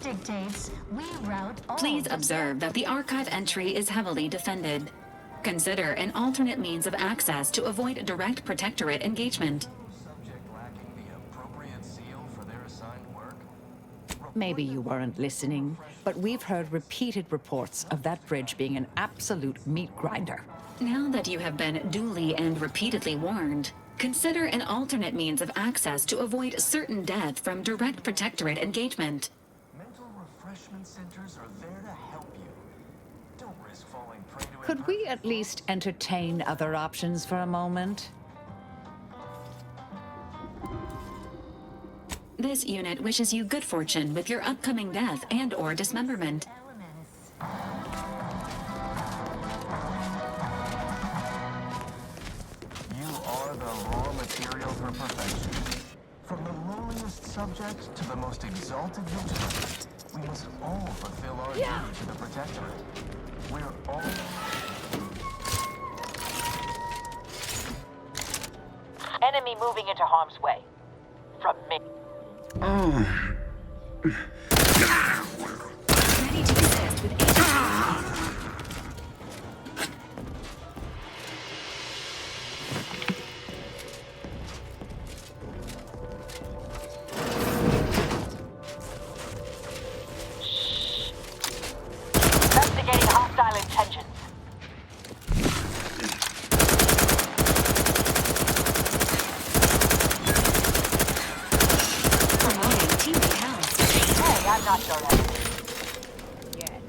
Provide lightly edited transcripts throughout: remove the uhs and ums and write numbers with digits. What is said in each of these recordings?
dictates, we route all. Please observe that the archive entry is heavily defended. Consider an alternate means of access to avoid direct protectorate engagement. Subject lacking the appropriate seal for their assigned work? Maybe you weren't listening, but we've heard repeated reports of that bridge being an absolute meat grinder. Now that you have been duly and repeatedly warned, consider an alternate means of access to avoid certain death from direct protectorate engagement. Mental refreshment centers are there to help you. Don't risk falling prey to Could we at least entertain other options for a moment? This unit wishes you good fortune with your upcoming death and/or dismemberment. You are the raw material for perfection. From the lowliest subject to the most exalted user, we must all fulfill our duty to the Protectorate. We're all... Enemy moving into harm's way. From me. Ready to assist with agent. Investigating hostile intentions. Promoting teammate health. Hey, I'm not your enemy. Yet.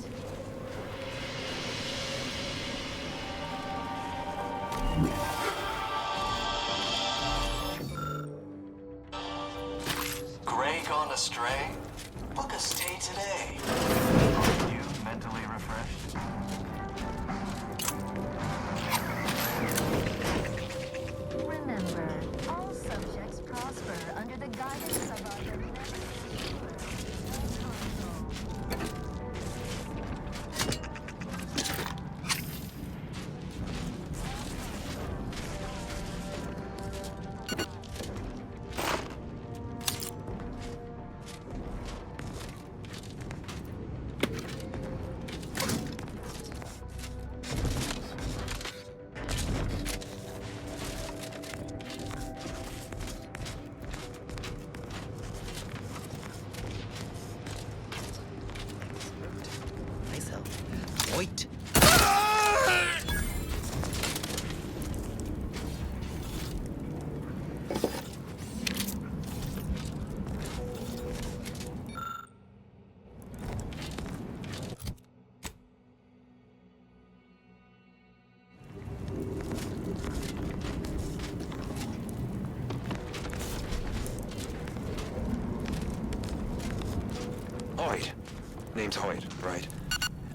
Gray gone astray? Book a stay today. Are you mentally refreshed? Remember, all subjects prosper under the guidance of our Wait. Hoyt. Name's Hoyt, right?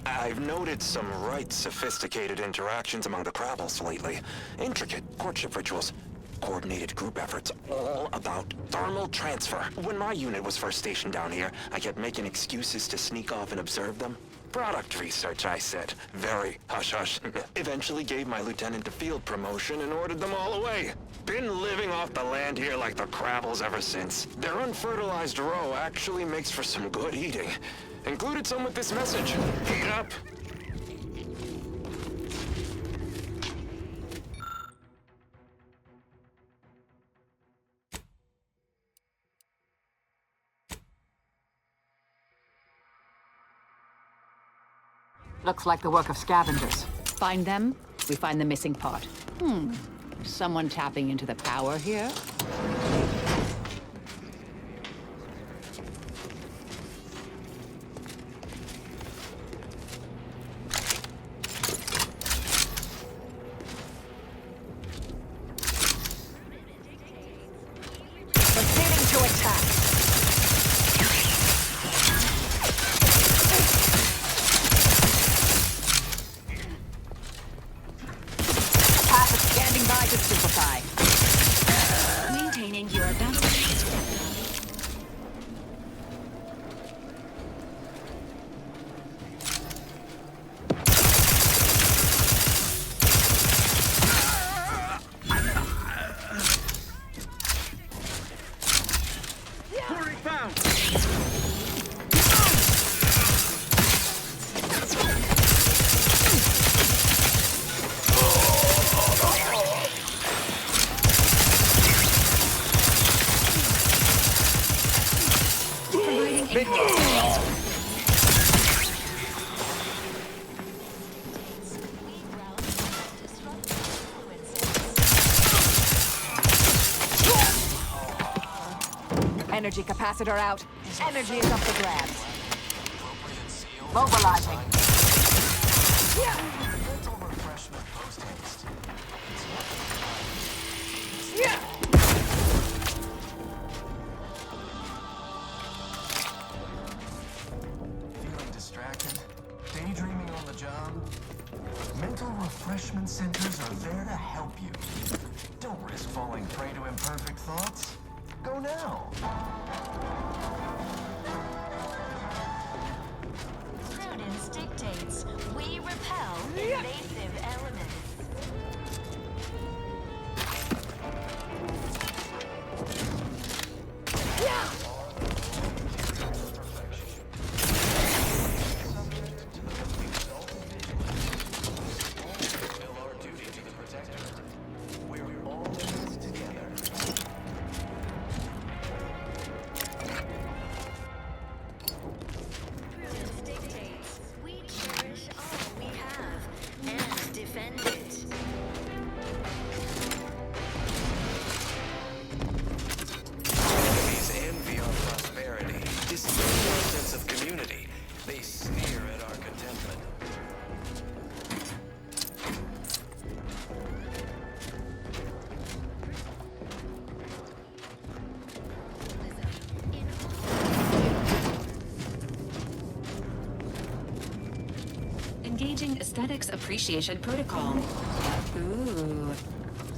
I've noted some right sophisticated interactions among the Crabbles lately. Intricate courtship rituals, coordinated group efforts, all about thermal transfer. When my unit was first stationed down here, I kept making excuses to sneak off and observe them. Product research, I said. Very hush-hush. Eventually gave my lieutenant a field promotion and ordered them all away. Been living off the land here like the Crabbles ever since. Their unfertilized roe actually makes for some good eating. Included some with this message. Heat up. Looks like the work of scavengers. Find them, we find the missing part. Someone tapping into the power here? Proceeding to attack. Standing by to simplify. Maintaining energy capacitor out. Energy is up for grabs. Mobilizing. Mental refreshment post-haste. Feeling distracted? Daydreaming on the job? Mental refreshment centers are there to help you. Don't risk falling prey to imperfect thoughts. Go now. Prudence dictates we repel invasive elements. Fulfill our duty to the Protector. We're all in this together. Prudence dictates we cherish all we have and defend it. Enemies envy our prosperity, disdain our sense of community. They sneer at our contentment. Engaging Aesthetics Appreciation Protocol. Ooh.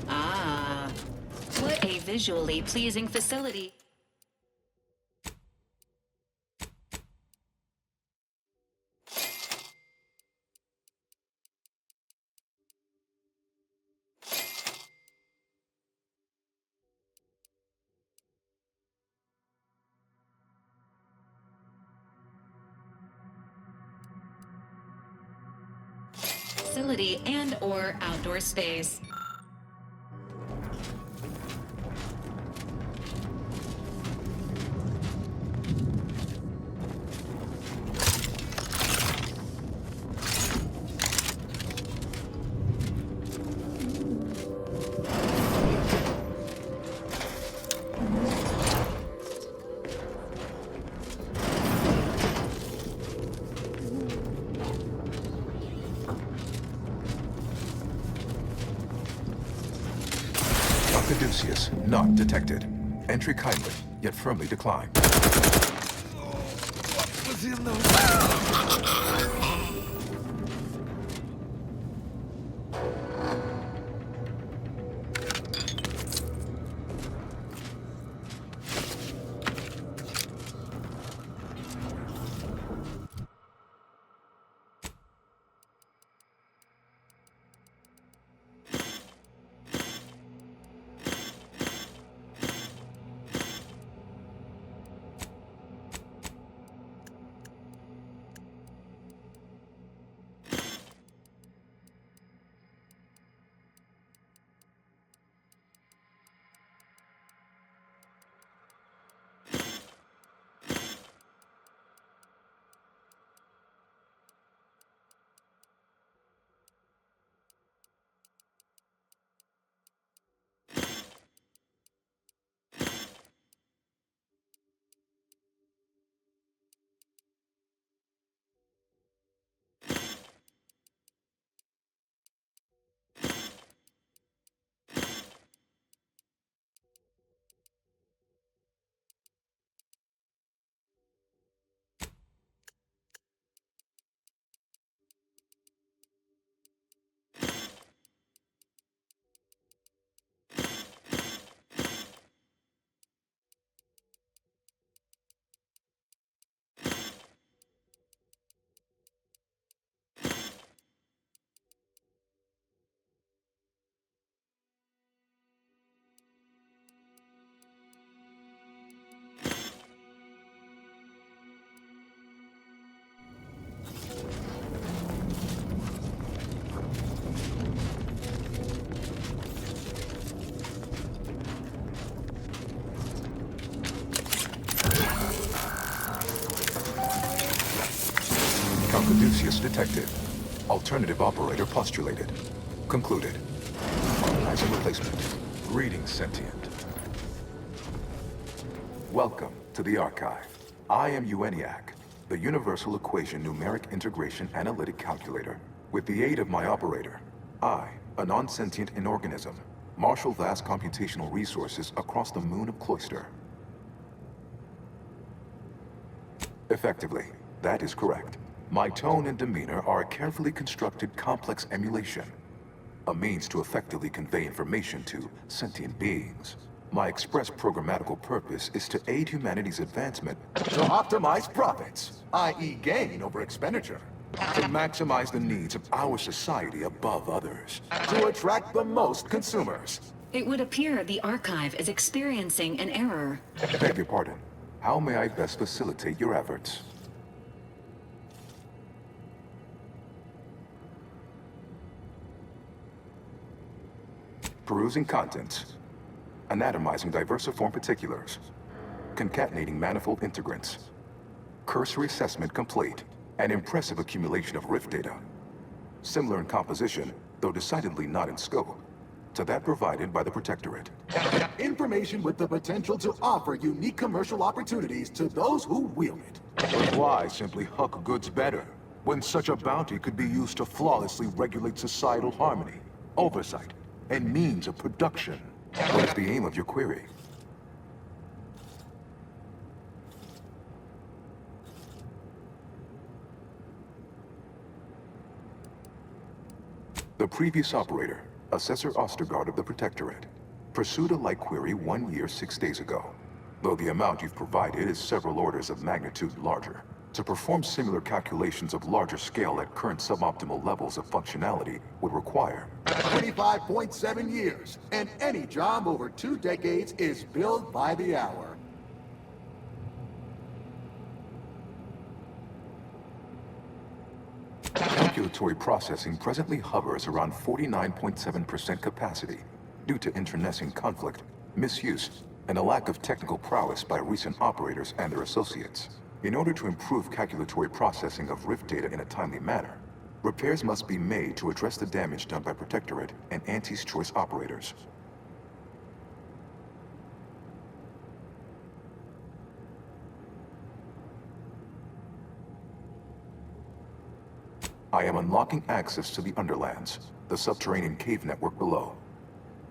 Ah. What a visually pleasing facility. Facility and/or outdoor space. Caduceus, not detected. Entry kindly, yet firmly declined. What was in those? Caduceus detected. Alternative operator postulated. Concluded. Organizing replacement. Greetings, sentient. Welcome to the Archive. I am UENIAC, the Universal Equation Numeric Integration Analytic Calculator. With the aid of my operator, I, a non-sentient inorganism, marshal vast computational resources across the moon of Cloister. Effectively, that is correct. My tone and demeanor are a carefully constructed complex emulation, a means to effectively convey information to sentient beings. My express programmatical purpose is to aid humanity's advancement, to optimize profits, i.e. gain over expenditure, to maximize the needs of our society above others, to attract the most consumers. It would appear the Archive is experiencing an error. Beg your pardon. How may I best facilitate your efforts? Perusing contents. Anatomizing diversiform particulars. Concatenating manifold integrants. Cursory assessment complete. An impressive accumulation of rift data. Similar in composition, though decidedly not in scope, to that provided by the Protectorate. Information with the potential to offer unique commercial opportunities to those who wield it. But why simply huck goods better, when such a bounty could be used to flawlessly regulate societal harmony, oversight, and means of production? What is the aim of your query? The previous operator, Assessor Ostergaard of the Protectorate, pursued a like query 1 year, 6 days ago, though the amount you've provided is several orders of magnitude larger. To perform similar calculations of larger scale at current suboptimal levels of functionality would require 25.7 years, and any job over 2 decades is billed by the hour. Calculatory processing presently hovers around 49.7% capacity due to internecine conflict, misuse, and a lack of technical prowess by recent operators and their associates. In order to improve calculatory processing of rift data in a timely manner, repairs must be made to address the damage done by Protectorate and Anti's Choice operators. I am unlocking access to the Underlands, the subterranean cave network below.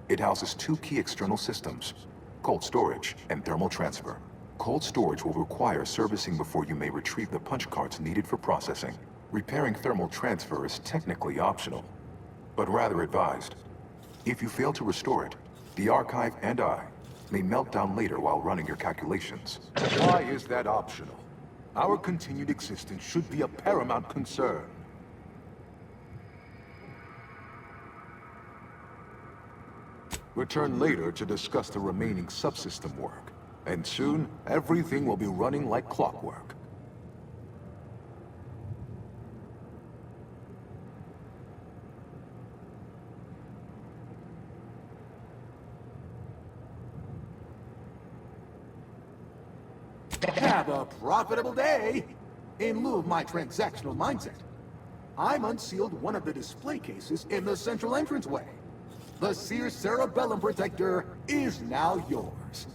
It houses 2 key external systems, cold storage and thermal transfer. Cold storage will require servicing before you may retrieve the punch cards needed for processing. Repairing thermal transfer is technically optional, but rather advised. If you fail to restore it, the Archive and I may melt down later while running your calculations. Why is that optional? Our continued existence should be a paramount concern. Return later to discuss the remaining subsystem work, and soon everything will be running like clockwork. Have a profitable day! In lieu of my transactional mindset, I'm unsealed one of the display cases in the central entranceway. The Seer Cerebellum Protector is now yours.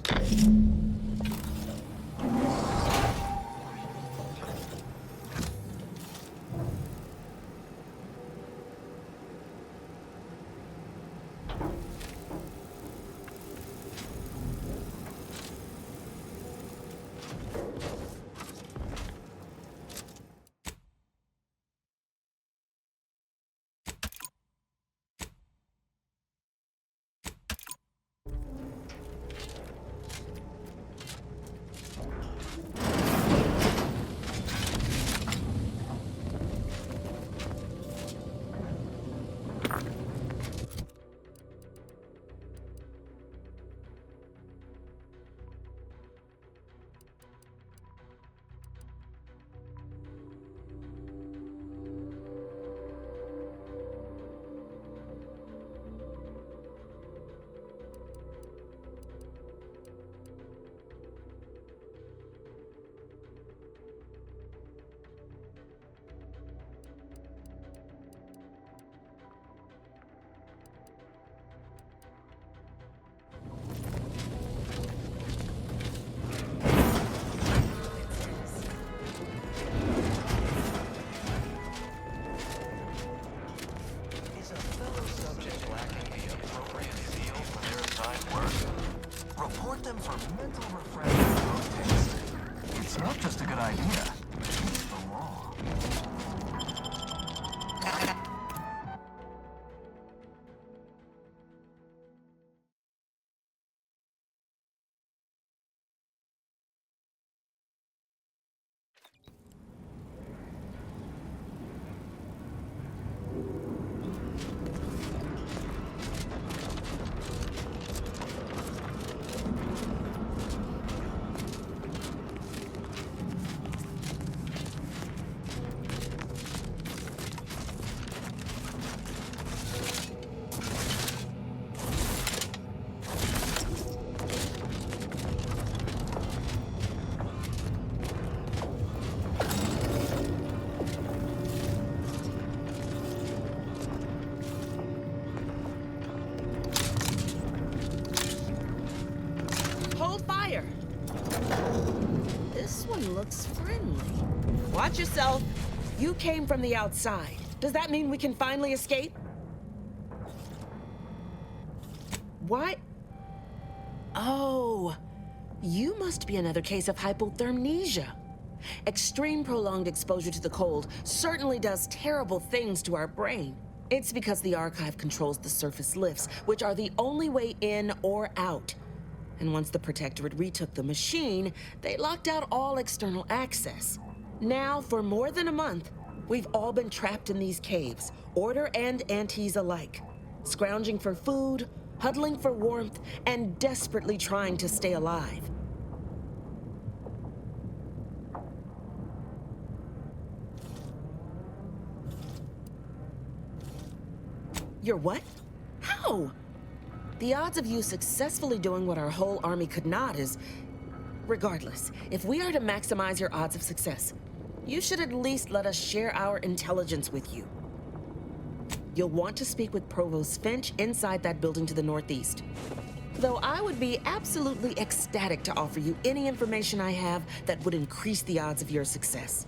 mental refreshment post-haste. It's not just a good idea, it's the law. Hold fire! This one looks friendly. Watch yourself. You came from the outside. Does that mean we can finally escape? What? Oh, you must be another case of hypothermia. Extreme prolonged exposure to the cold certainly does terrible things to our brain. It's because the Archive controls the surface lifts, which are the only way in or out. And once the Protectorate retook the machine, they locked out all external access. Now, for more than a month, we've all been trapped in these caves, Order and Antes alike, scrounging for food, huddling for warmth, and desperately trying to stay alive. You're what? How? The odds of you successfully doing what our whole army could not is... Regardless, if we are to maximize your odds of success, you should at least let us share our intelligence with you. You'll want to speak with Provost Finch inside that building to the northeast. Though I would be absolutely ecstatic to offer you any information I have that would increase the odds of your success.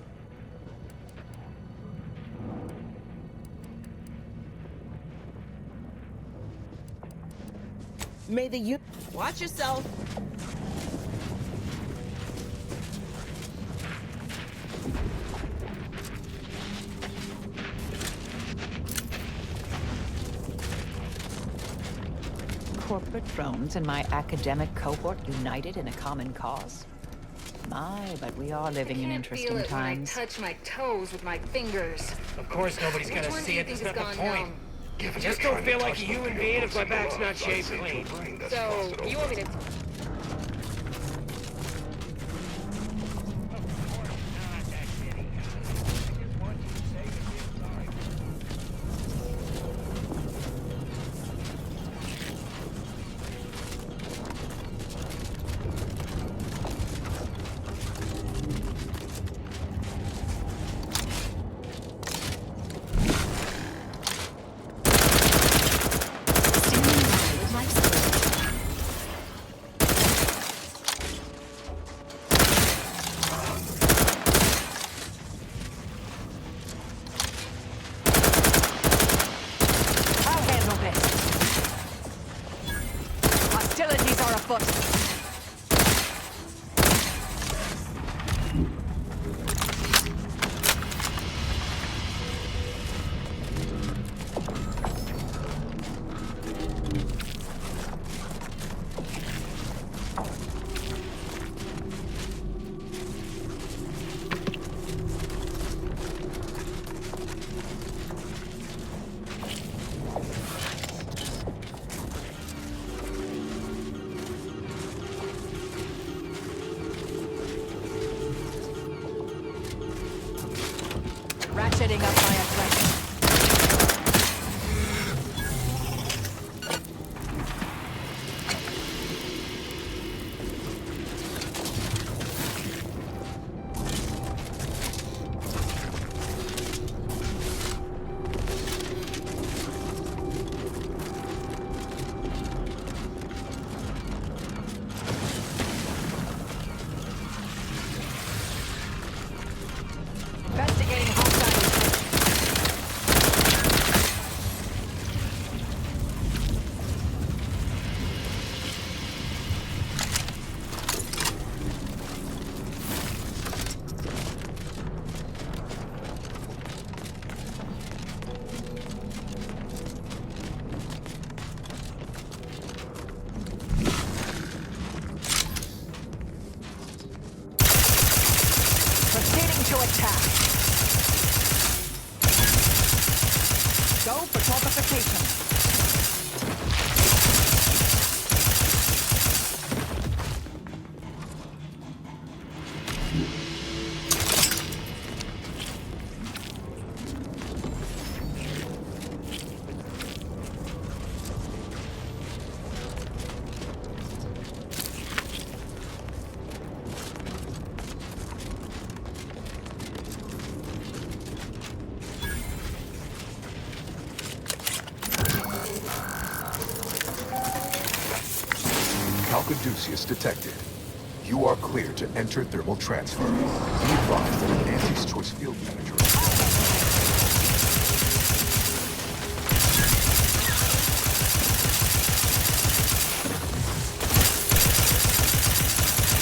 May the watch yourself. Corporate drones and my academic cohort united in a common cause? My, but we are living in interesting times. When I touch my toes with my fingers. Of course nobody's gonna see it, that's not the point. I just don't feel like a human being if my back's not shaved clean. So, you want me to... Ratcheting up my aggression. Investigating hostile. location. Caduceus detected. You are clear to enter thermal transfer. Be advised that an Anti's Choice Field Manager is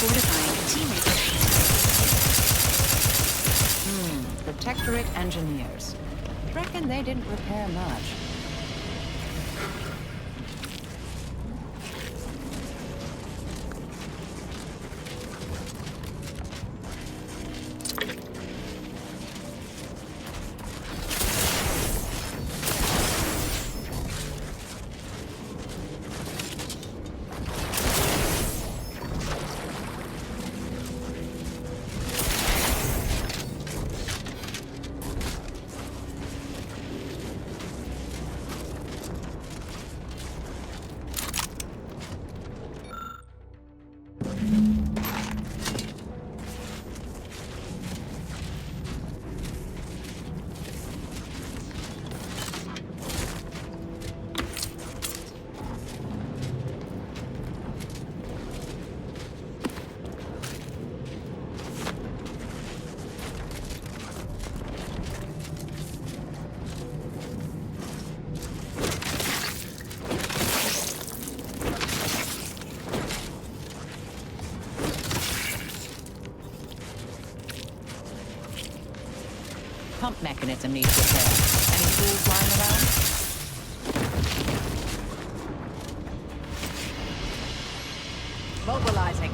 Fortifying teammate. Protectorate engineers. Reckon they didn't repair much. Pump mechanism needs repair. Any tools lying around? Mobilizing.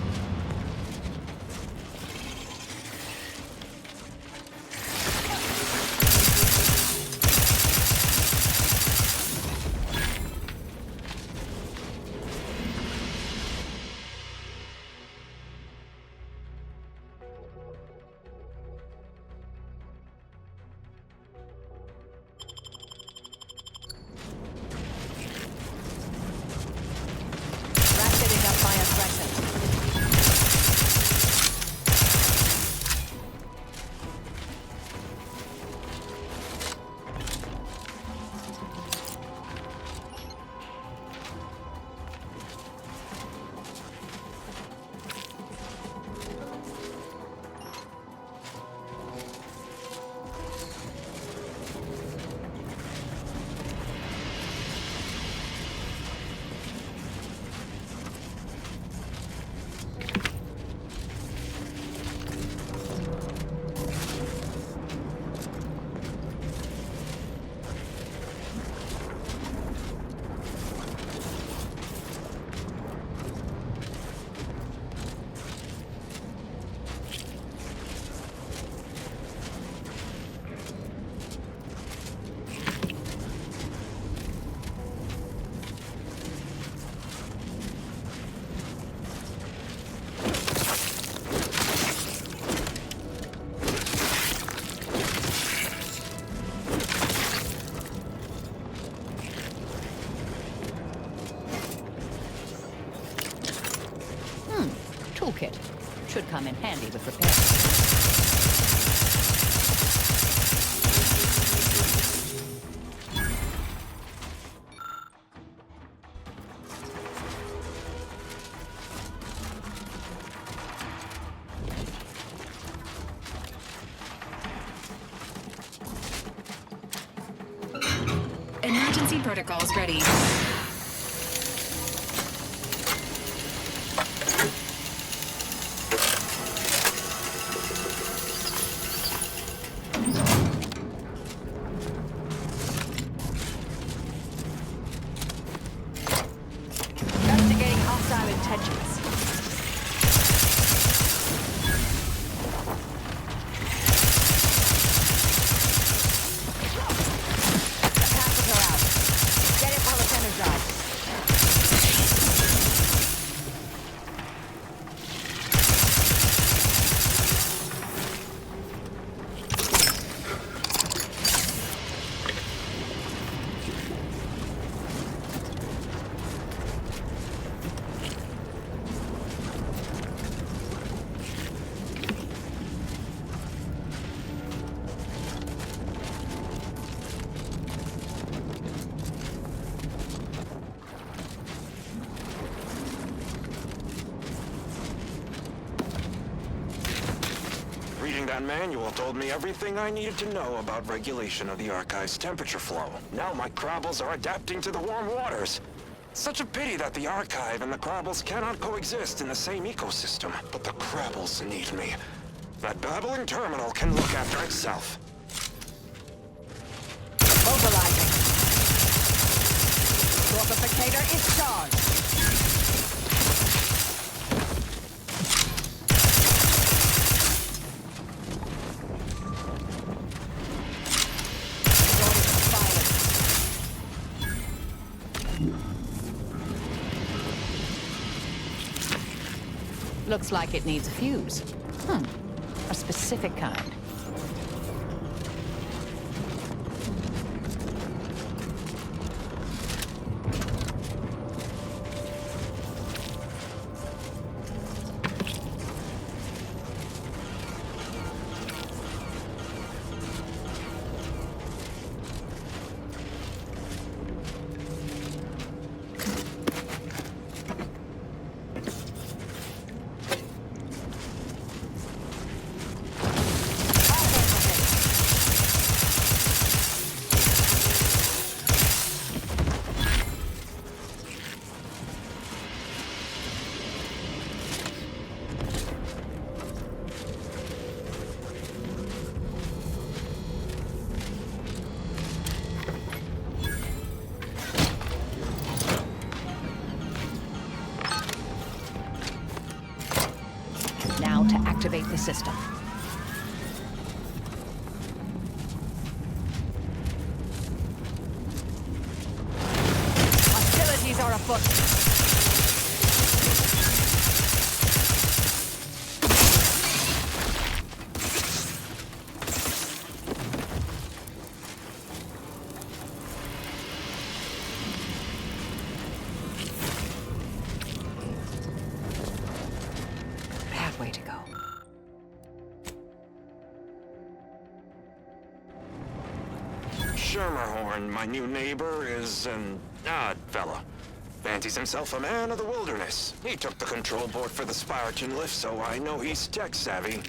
Toolkit. Should come in handy with repairs. Emergency protocols ready. Investigating hostile intentions. Passes her out. manual told me everything I needed to know about regulation of the Archive's temperature flow. Now my Krabbles are adapting to the warm waters. Such a pity that the Archive and the Krabbles cannot coexist in the same ecosystem. But the Krabbles need me. That babbling terminal can look after itself. Mobilizing. Torpificator is charged. Looks like it needs a fuse. A specific kind. Now to activate the system. Hostilities are afoot. Way to go. Schermerhorn, my new neighbor, is an odd fella. Fancies himself a man of the wilderness. He took the control board for the Spiraton lift, so I know he's tech savvy.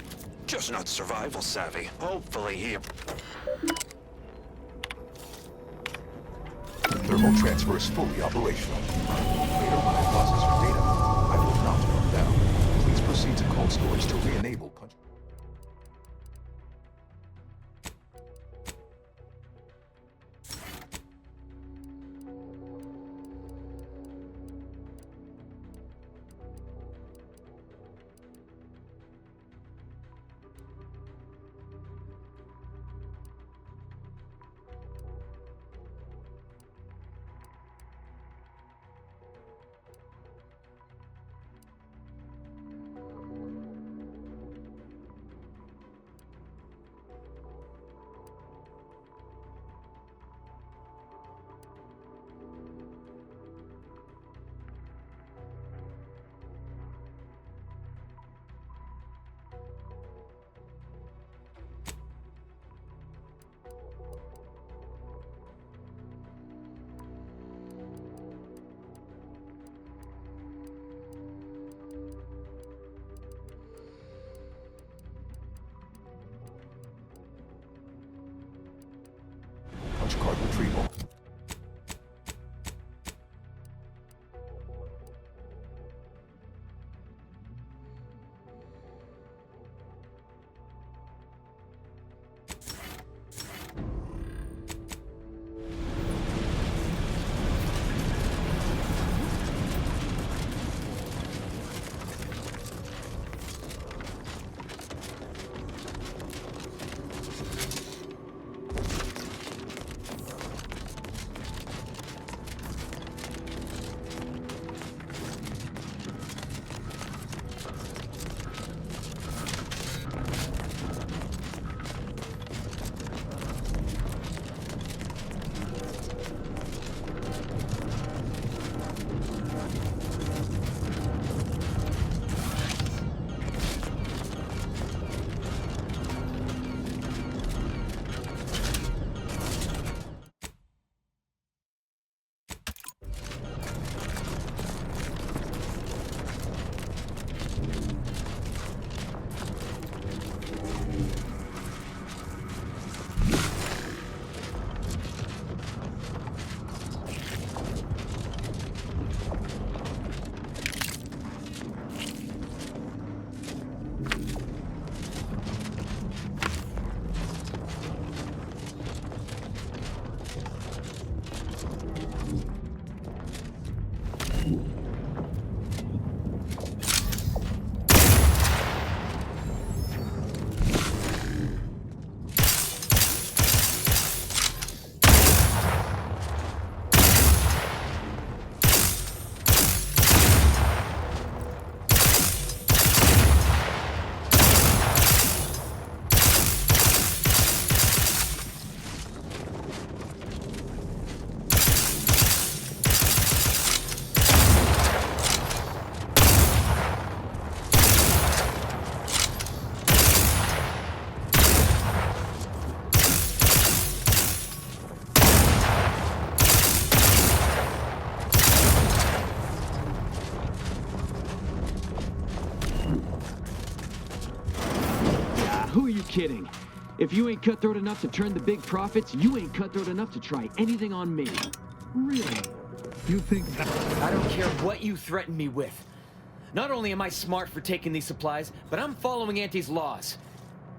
Just not survival savvy. Hopefully he... Thermal transfer is fully operational. Later, when I process your data, I will not run down. Please proceed to cold storage to re-enable punch. kidding. If you ain't cutthroat enough to turn the big profits, you ain't cutthroat enough to try anything on me. Really? You think that... I don't care what you threaten me with. Not only am I smart for taking these supplies, but I'm following Auntie's laws.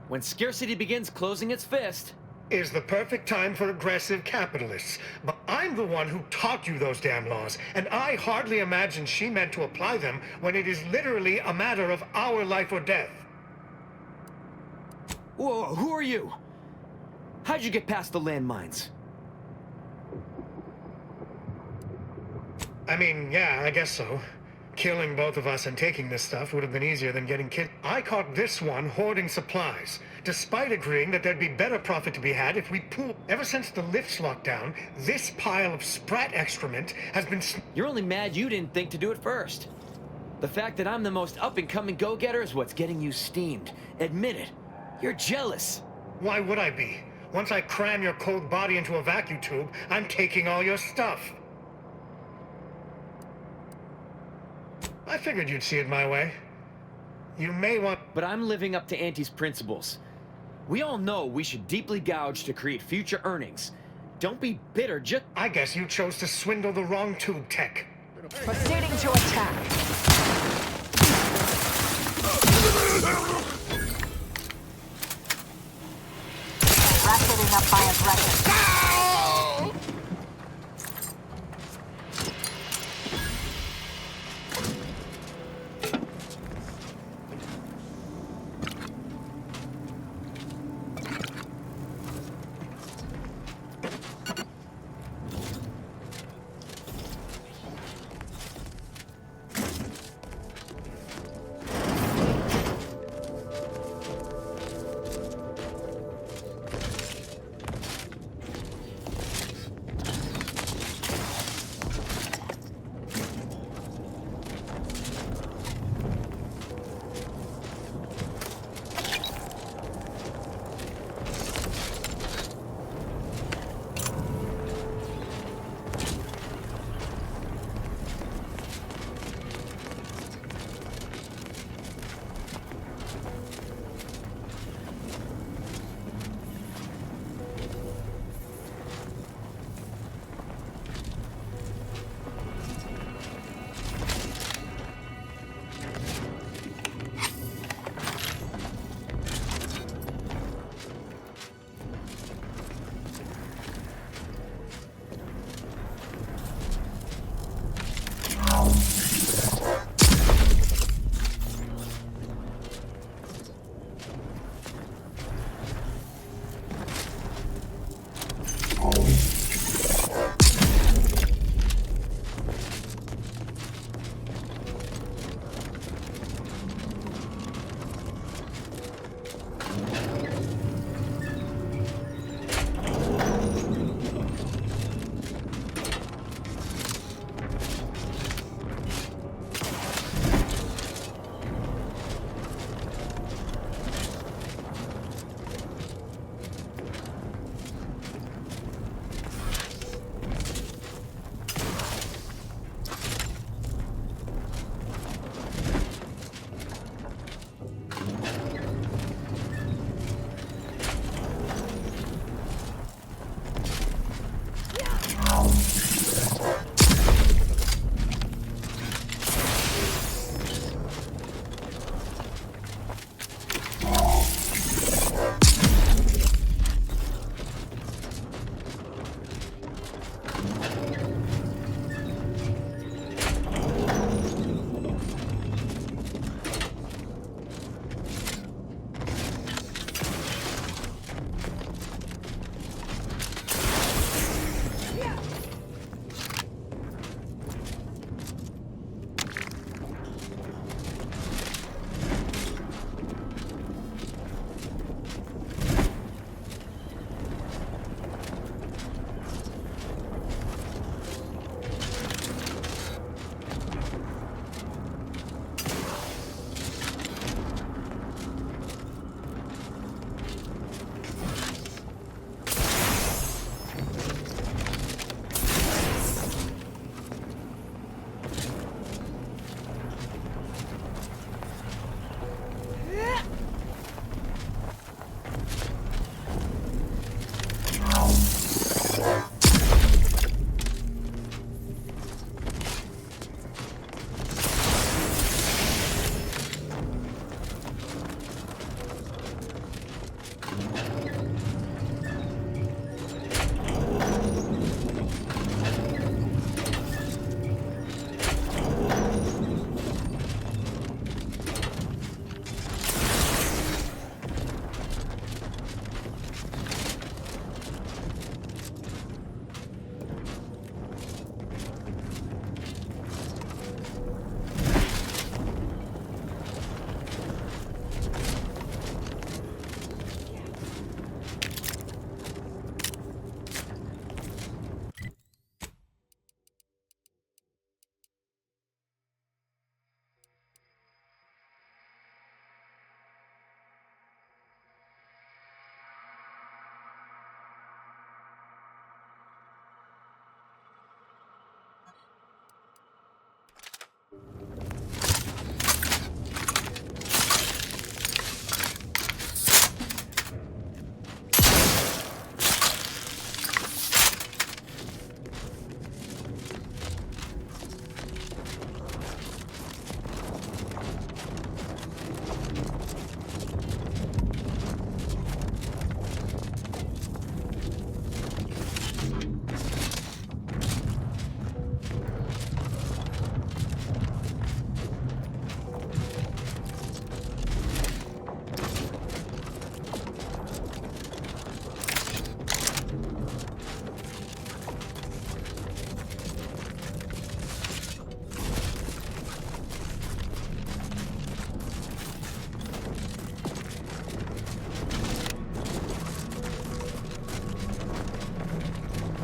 When scarcity begins closing its fist... Is the perfect time for aggressive capitalists. But I'm the one who taught you those damn laws, and I hardly imagine she meant to apply them when it is literally a matter of our life or death. Whoa, who are you? How'd you get past the landmines? I mean, yeah, I guess so. Killing both of us and taking this stuff would have been easier than getting killed. I caught this one hoarding supplies, despite agreeing that there'd be better profit to be had if we pool. Ever since the lifts locked down, this pile of sprat excrement has been... You're only mad you didn't think to do it first. The fact that I'm the most up-and-coming go-getter is what's getting you steamed. Admit it. You're jealous. Why would I be? Once I cram your cold body into a vacuum tube, I'm taking all your stuff. I figured you'd see it my way. You may want... But I'm living up to Auntie's principles. We all know we should deeply gouge to create future earnings. Don't be bitter, just... I guess you chose to swindle the wrong tube tech. Proceeding to attack. Ratcheting up my aggression.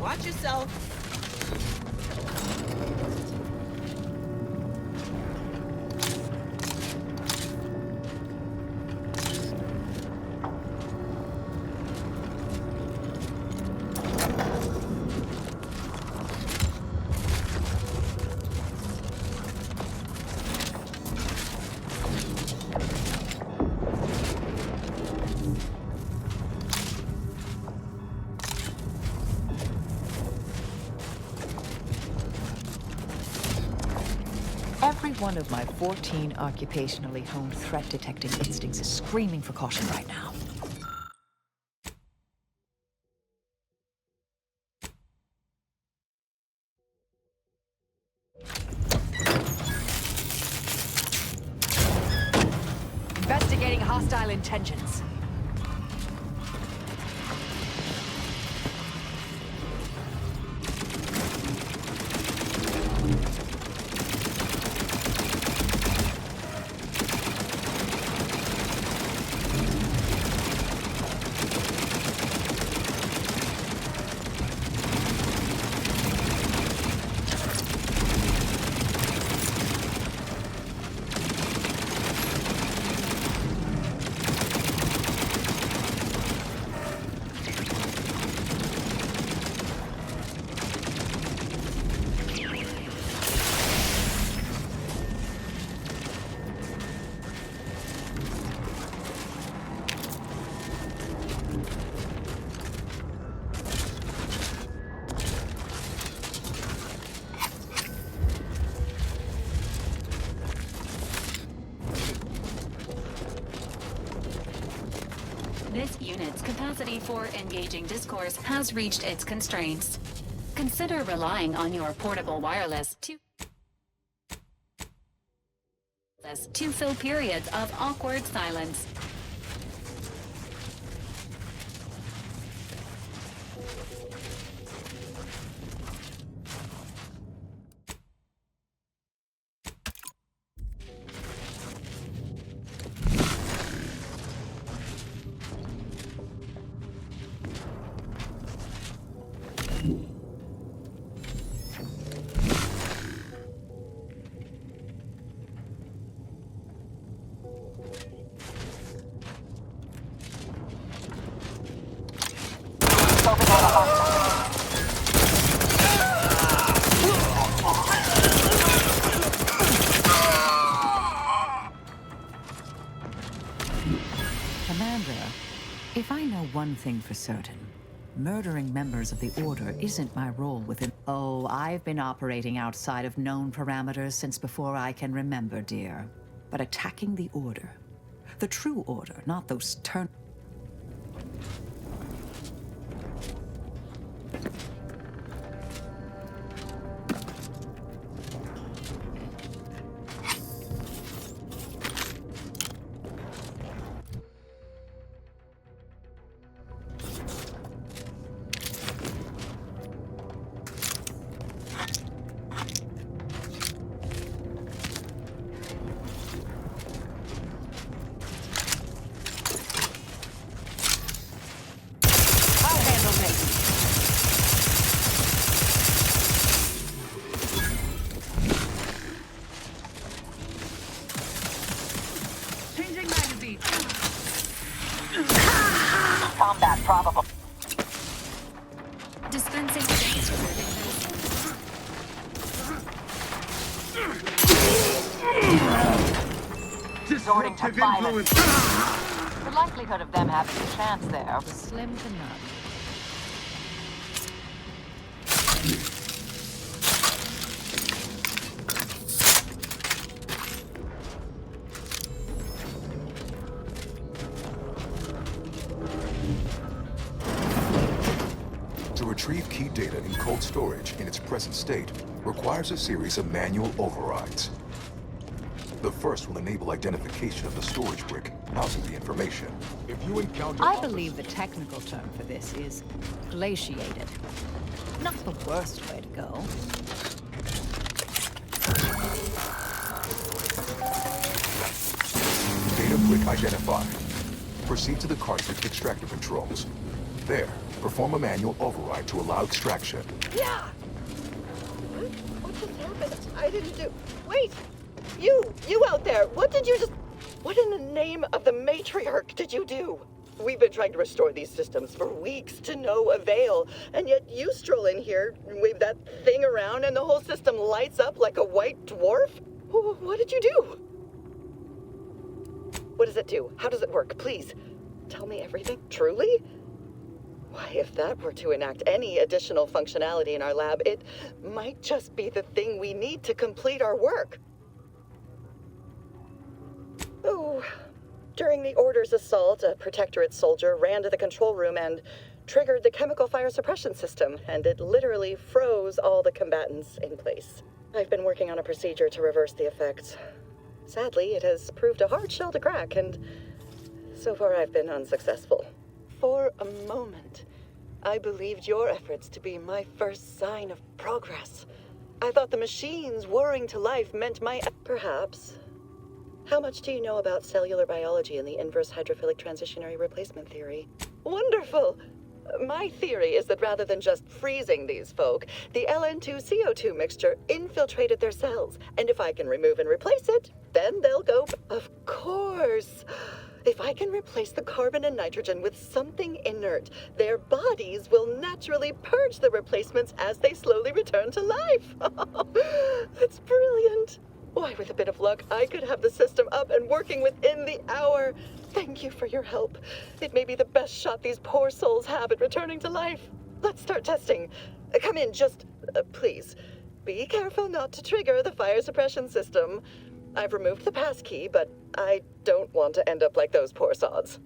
Watch yourself. Every one of my 14 occupationally honed threat detecting instincts is screaming for caution right now. Investigating hostile intentions. This unit's capacity for engaging discourse has reached its constraints. Consider relying on your portable wireless to fill periods of awkward silence. Commander, if I know one thing for certain, murdering members of the Order isn't my role within... Oh, I've been operating outside of known parameters since before I can remember, dear. But attacking the Order, the true Order, not those turn... Combat probable. Dispensing Resorting to violence. The likelihood of them having a chance there was slim to none. To retrieve key data in cold storage in its present state requires a series of manual overrides. The first will enable identification of the storage brick housing the information. If you encounter... I believe the technical term for this is glaciated. Not the worst way to go. Data brick identified. Proceed to the cartridge extractor controls. There, Perform a manual override to allow extraction. Yeah! What just happened? I didn't do... Wait! You out there! What did you just... What in the name of the matriarch did you do? We've been trying to restore these systems for weeks to no avail, and yet you stroll in here, wave that thing around, and the whole system lights up like a white dwarf? What did you do? What does it do? How does it work? Please, tell me everything. Truly? Why, if that were to enact any additional functionality in our lab, it might just be the thing we need to complete our work. Oh, during the Order's assault, a Protectorate soldier ran to the control room and triggered the chemical fire suppression system, and it literally froze all the combatants in place. I've been working on a procedure to reverse the effects. Sadly, it has proved a hard shell to crack, and so far I've been unsuccessful. For a moment, I believed your efforts to be my first sign of progress. I thought the machines whirring to life meant my... Perhaps. How much do you know about cellular biology and the inverse hydrophilic transitionary replacement theory? Wonderful! My theory is that rather than just freezing these folk, the LN2CO2 mixture infiltrated their cells, and if I can remove and replace it, then they'll go... Of course! If I can replace the carbon and nitrogen with something inert, their bodies will naturally purge the replacements as they slowly return to life. That's brilliant. Why, with a bit of luck, I could have the system up and working within the hour. Thank you for your help. It may be the best shot these poor souls have at returning to life. Let's start testing. Come in, just... please. Be careful not to trigger the fire suppression system. I've removed the passkey, but I don't want to end up like those poor sods.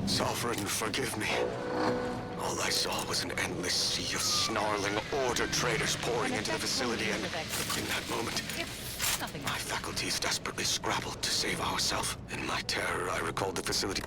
Sovereign, forgive me. All I saw was an endless sea of snarling Order traders pouring into the facility, and in that moment, my faculties desperately scrabbled to save ourselves. In my terror, I recalled the facility.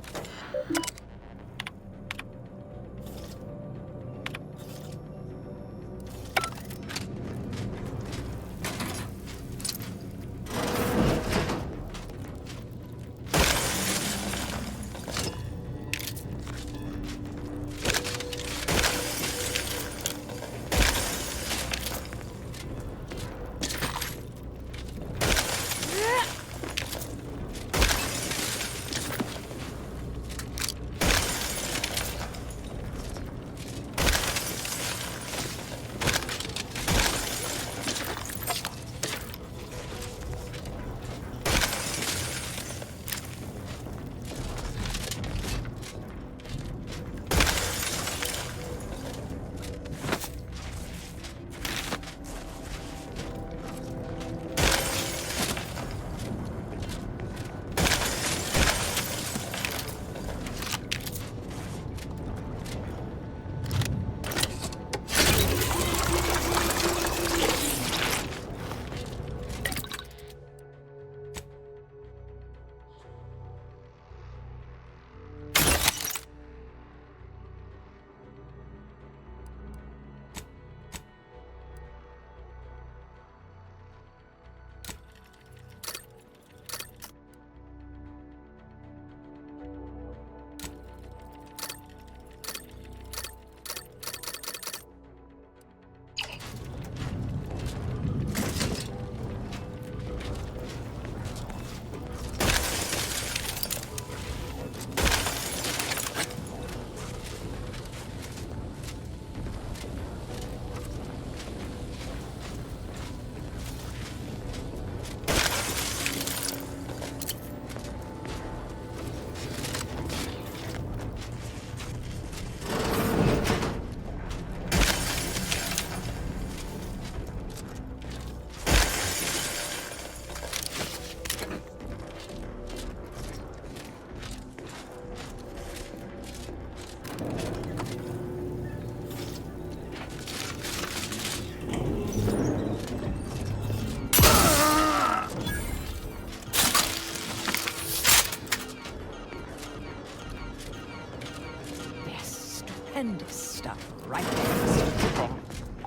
tremendous stuff right there.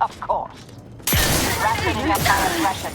Of course. Ratcheting up my aggression.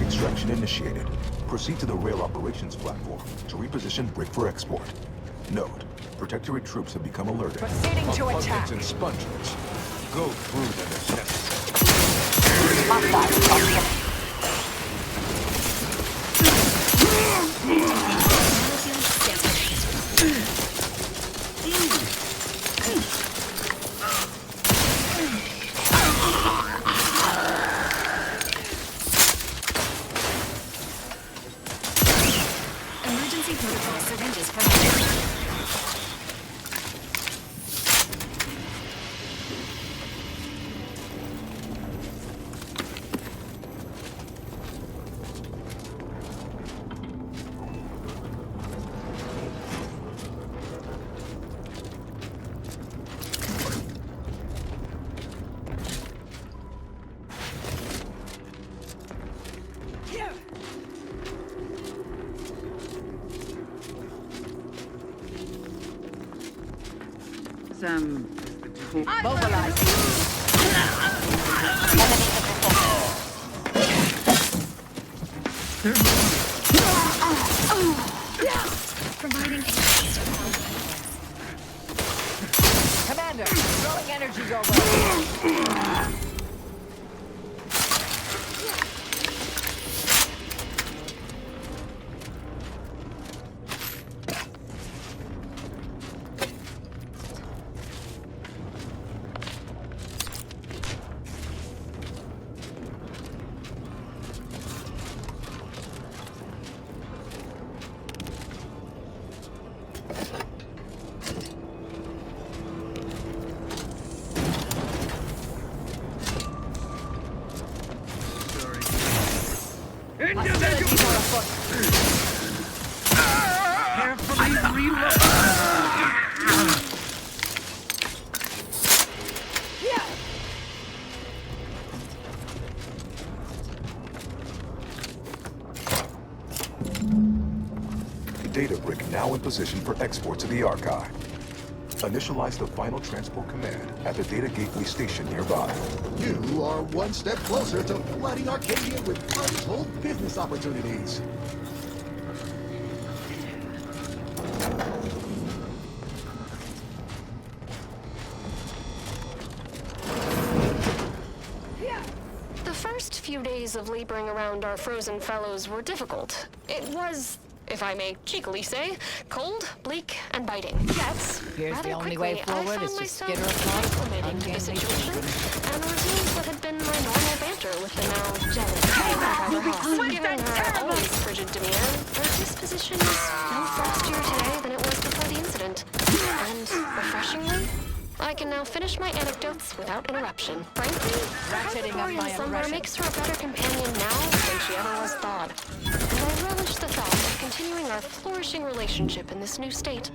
Extraction initiated. Proceed to the rail operations platform to reposition brick for export. Note, Protectorate troops have become alerted. Proceeding to attack. And spongers. Go through them if necessary. Emergency protocol syringes provided. Mobilize. Providing Commander, throwing energy your way. Data brick now in position for export to the archive. Initialize the final transport command at the data gateway station nearby. You are one step closer to flooding Arcadia with untold business opportunities. The first few days of laboring around our frozen fellows were difficult. It was, if I may cheekily say, cold, bleak, and biting. Yet, Here's rather the only quickly, way forward I is found to myself skitter across acclimating to the situation and resumed what had been my normal banter with the now jealous Giving her always frigid demeanor, her disposition is no frostier today than it was before the incident. And, refreshingly, I I can now finish my anecdotes without interruption. Frankly, Hyperborean Slumber makes her a better companion now than she ever was thought. And I relish the thought of continuing our flourishing relationship in this new state.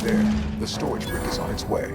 There, the storage brick is on its way.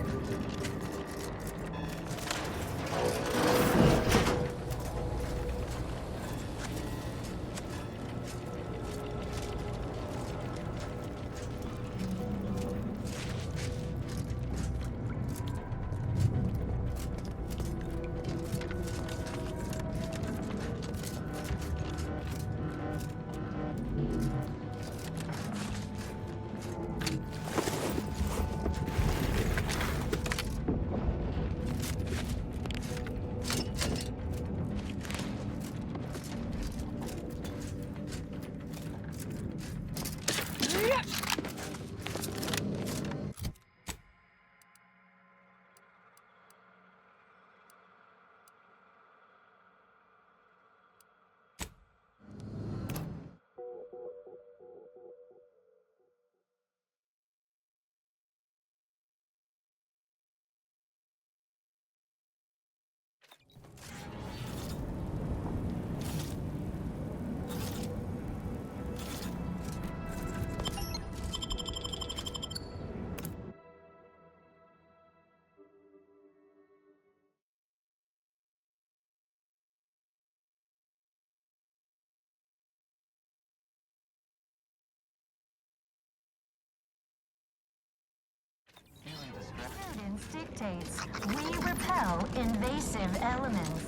Prudence dictates we repel invasive elements.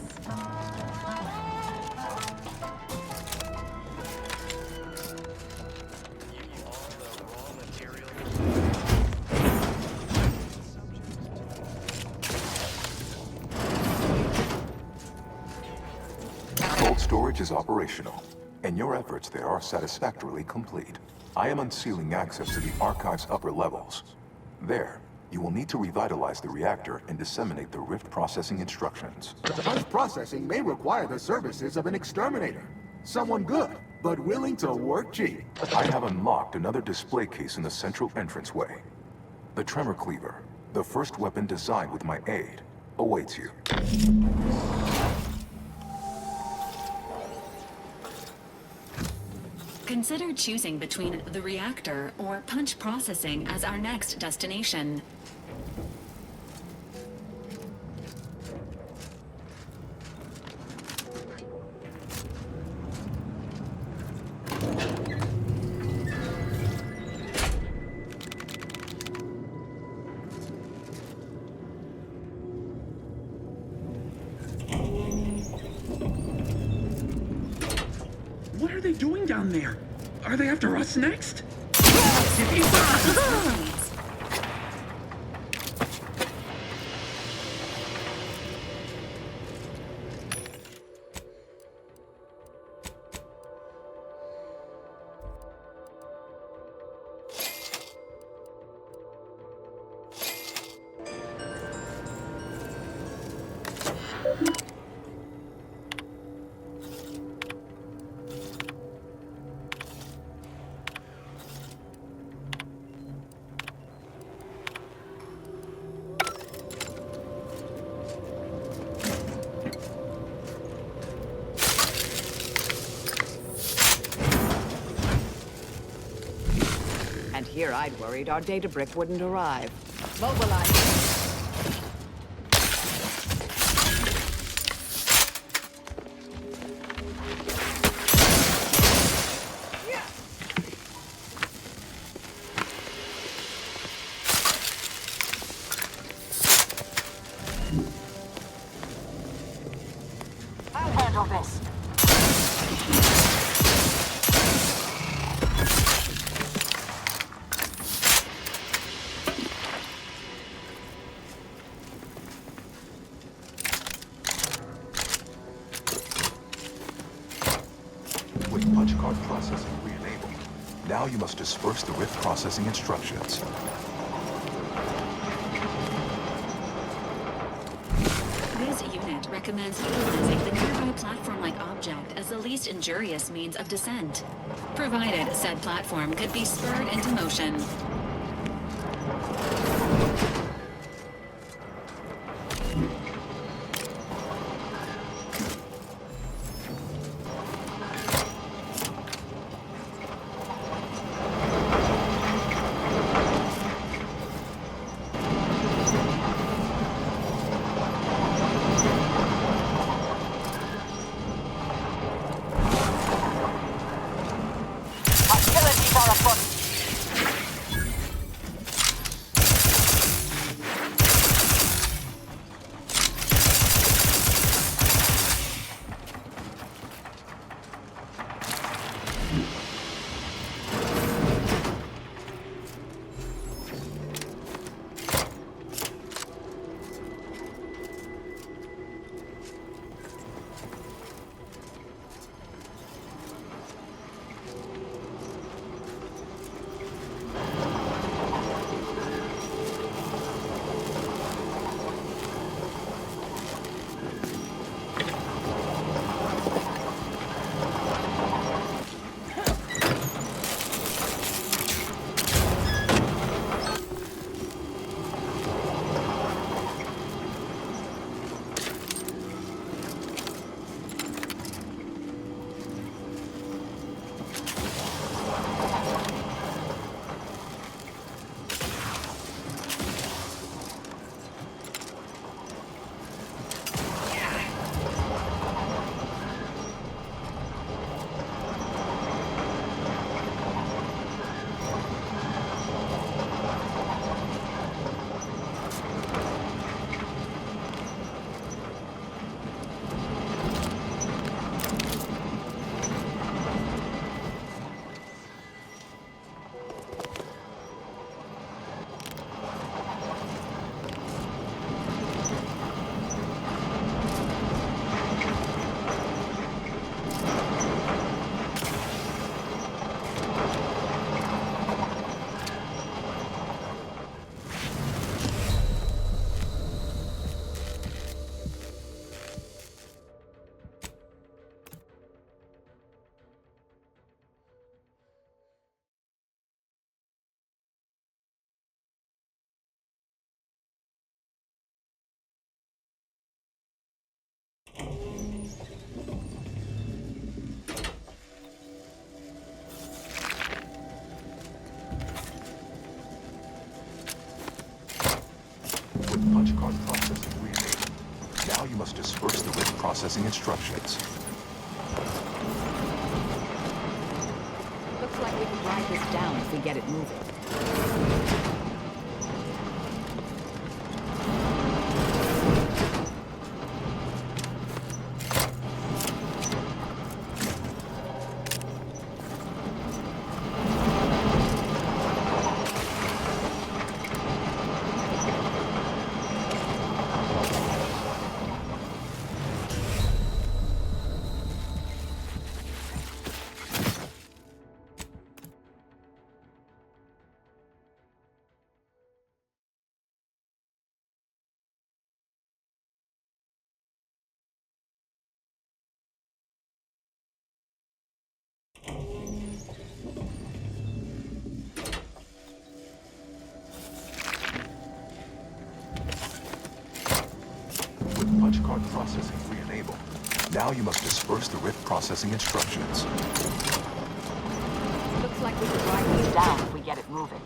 Cold storage is operational, and your efforts there are satisfactorily complete. I am unsealing access to the Archive's upper levels. There, you will need to revitalize the reactor and disseminate the Rift processing instructions. Such processing may require the services of an exterminator. Someone good, but willing to work cheap. I have unlocked another display case in the central entranceway. The Tremor Cleaver, the first weapon designed with my aid, awaits you. Consider choosing between the reactor or punch processing as our next destination. What are they doing down there? Are they after us next? fear I'd worried our data brick wouldn't arrive. Mobilize. I'll handle this. With punch card processing re-enabled, now you must disperse the RIP processing instructions. This unit recommends utilizing the nearby platform-like object as the least injurious means of descent, provided said platform could be spurred into motion. Hostilities are afoot. With punch card processing re-enabled, now you must disperse the RIP processing instructions. Looks like we can drive this down if we get it moving. With punch card processing re-enabled, now you must disperse the RIP processing instructions. Looks like we could drive these down if we get it moving.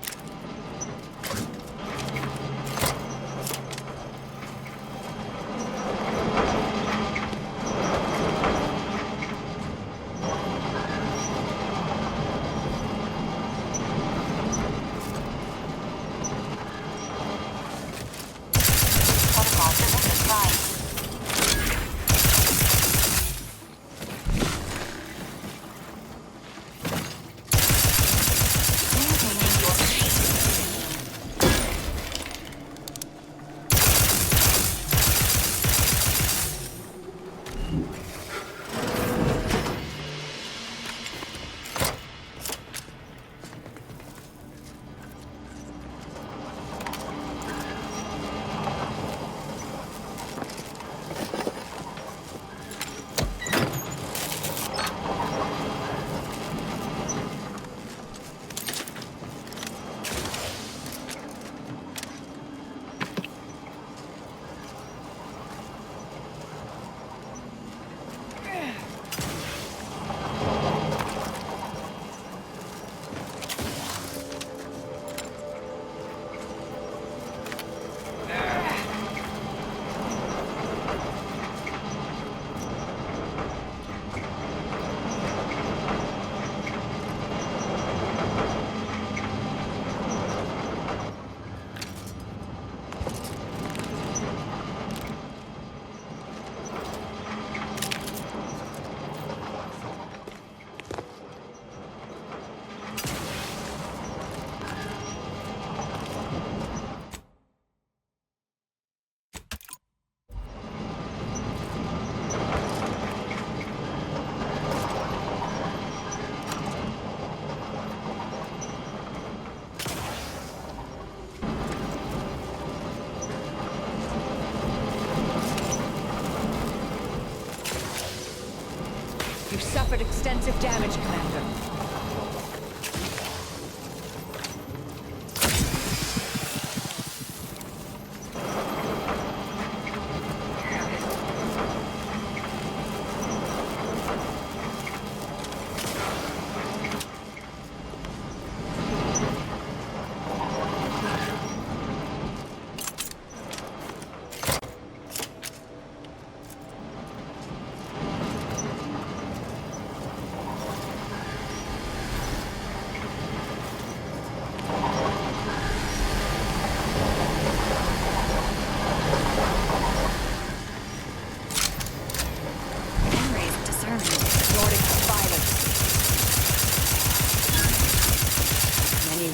You've suffered extensive damage, Commander.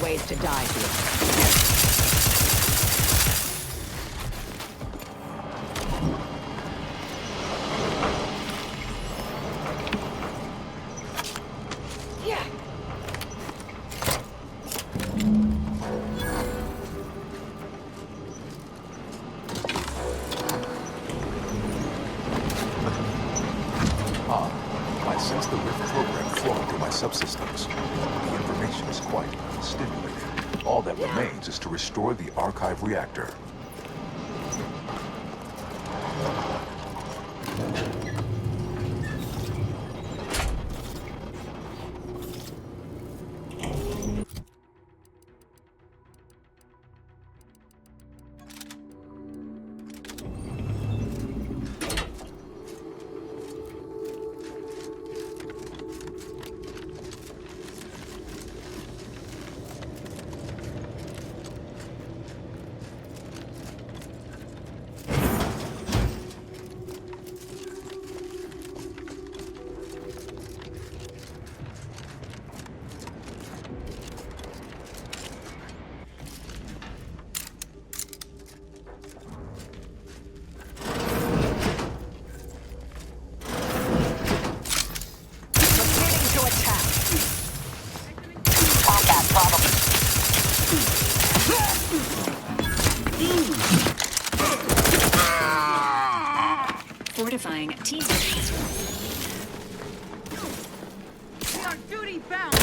Ways to die here. I sense the Rift program flowing through my subsystems. The information is quite stimulating. All that remains is to restore the archive reactor. Fortifying T-Zone. We are duty bound.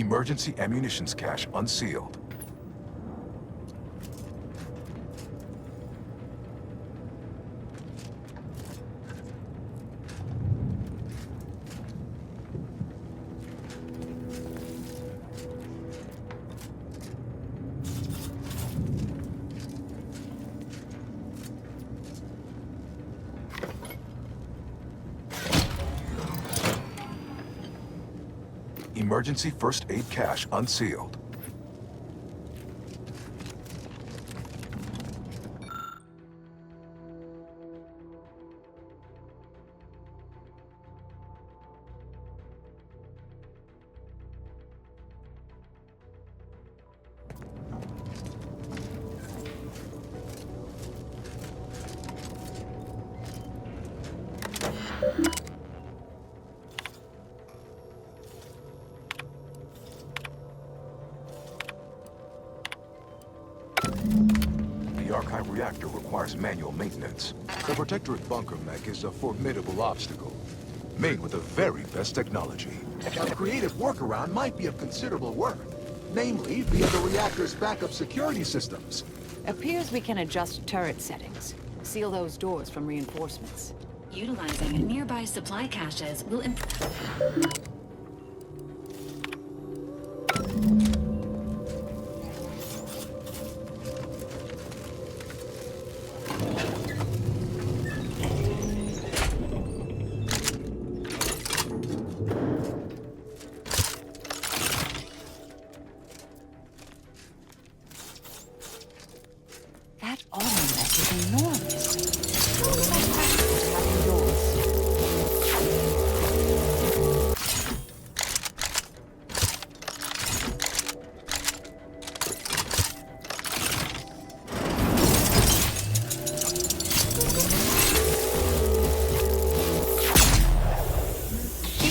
Emergency ammunitions cache unsealed. Emergency first aid cache unsealed. The Archive reactor requires manual maintenance. The Protectorate bunker mech is a formidable obstacle, made with the very best technology. A creative workaround might be of considerable worth, namely via the reactor's backup security systems. Appears we can adjust turret settings. Seal those doors from reinforcements. Utilizing nearby supply caches will improve. That armor mech is enormous. How is that practical to have indoors?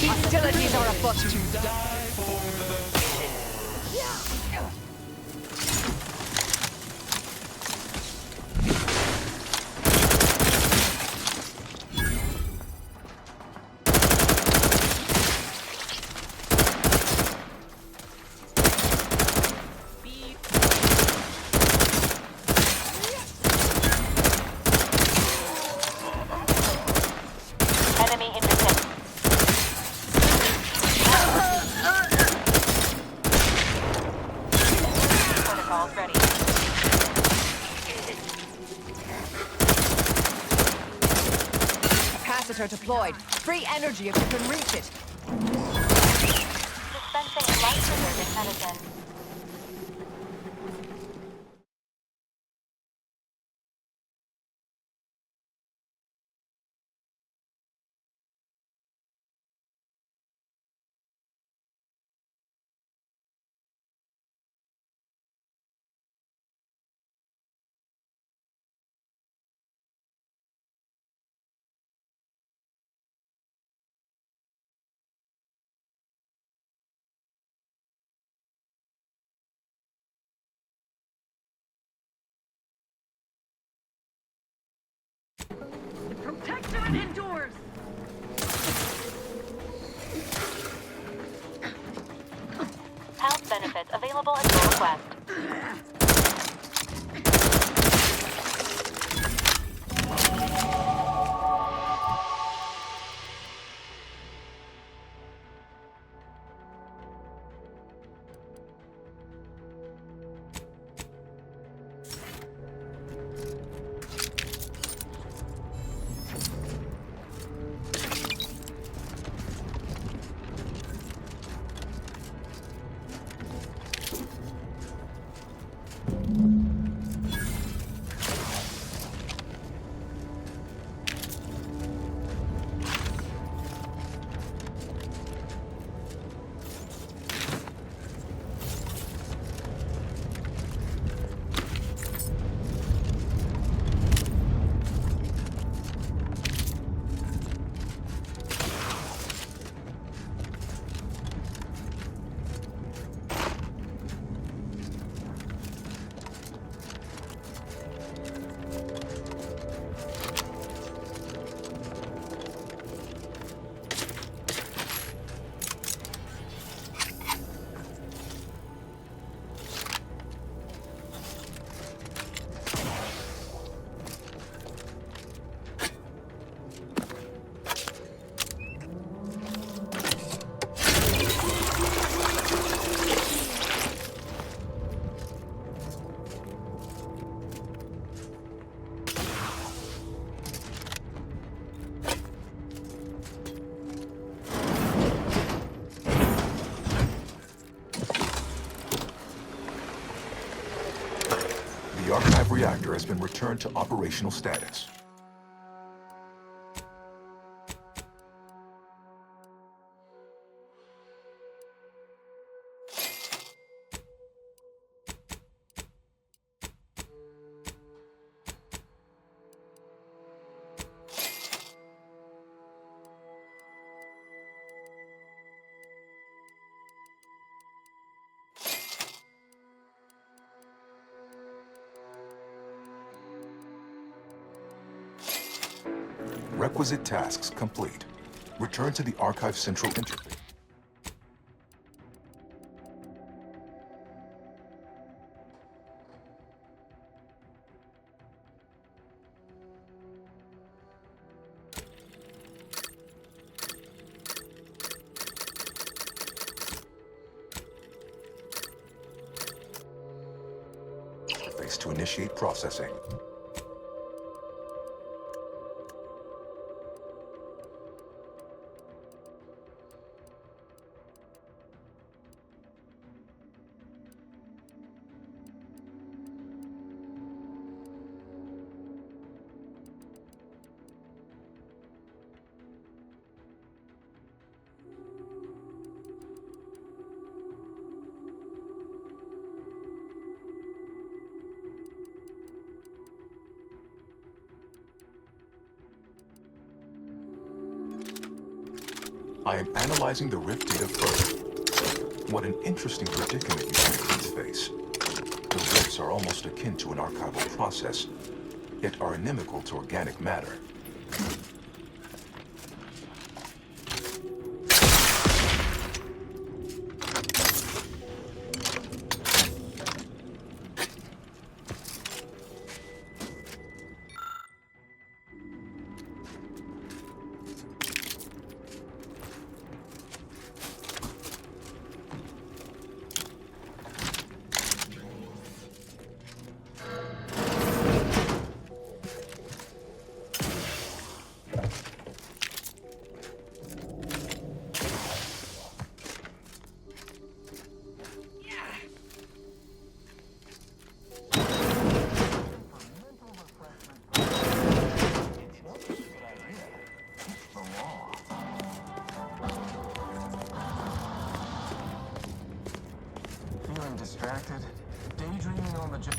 Hostilities are afoot. Enemy intercept. Protocols ready. Capacitor deployed. Free energy if you can reach it. Dispensing life-preserving medicine. Protectorate indoors! Health benefits available at your request. reactor has been returned to operational status. Requisite tasks complete. Return to the Archive Central interface. To initiate processing. I am analyzing the Rift data further. What an interesting predicament you kids face. The Rifts are almost akin to an archival process, yet are inimical to organic matter. Distracted, daydreaming on the job.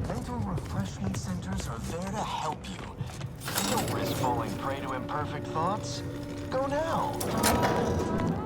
Mental refreshment centers are there to help you. Don't risk falling prey to imperfect thoughts. Go now.